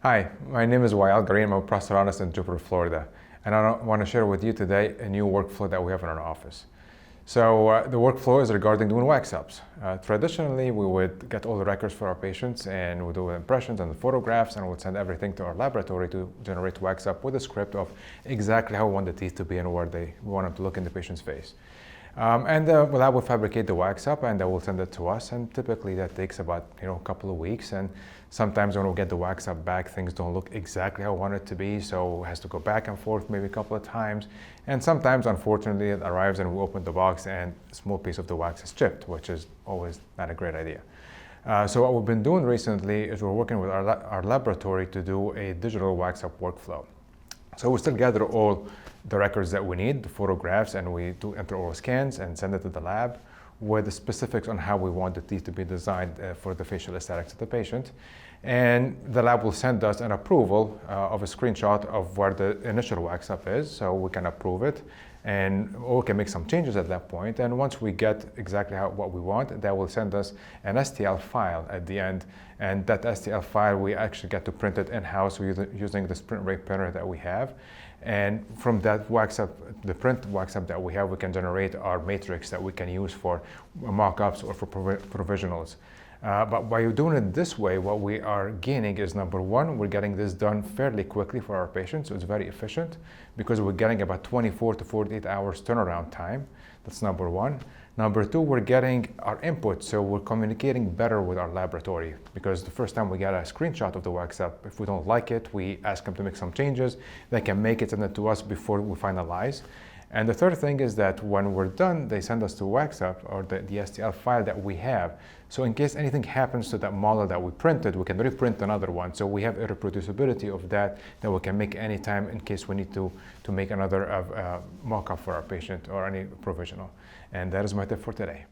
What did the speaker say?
Hi, my name is Wael, Garine. I'm a prosthodontist in Jupiter, Florida. And I want to share with you today a new workflow that we have in our office. So the workflow is regarding doing wax ups. Traditionally, we would get all the records for our patients and we do impressions and the photographs and we'd send everything to our laboratory to generate wax up with a script of exactly how we want the teeth to be and where we want them to look in the patient's face. And the lab will fabricate the wax up and they will send it to us, and typically that takes about a couple of weeks. And sometimes when we get the wax up back, things don't look exactly how we want it to be, so it has to go back and forth maybe a couple of times. And sometimes, unfortunately, it arrives and we open the box and a small piece of the wax is chipped, which is always not a great idea. So what we've been doing recently is we're working with our laboratory to do a digital wax up workflow. So we still gather all the records that we need, the photographs, and we do intraoral scans and send it to the lab with the specifics on how we want the teeth to be designed for the facial aesthetics of the patient. And the lab will send us an approval of a screenshot of where the initial wax up is, so we can approve it, and or we can make some changes at that point. And once we get exactly what we want, that will send us an STL file at the end. And that STL file, we actually get to print it in-house using the sprint rate printer that we have. And from that wax up, the print wax up that we have, we can generate our matrix that we can use for mock-ups or for provisionals. But by doing it this way, what we are gaining is, number one, we're getting this done fairly quickly for our patients, so it's very efficient because we're getting about 24 to 48 hours turnaround time. That's number one. Number two, we're getting our input, so we're communicating better with our laboratory, because the first time we get a screenshot of the wax up, if we don't like it, we ask them to make some changes. They can make it, send it to us before we finalize. And the third thing is that when we're done, they send us the wax up or the STL file that we have. So in case anything happens to that model that we printed, we can reprint another one. So we have a reproducibility of that we can make anytime in case we need to make another mock-up for our patient or any provisional. And that is my tip for today.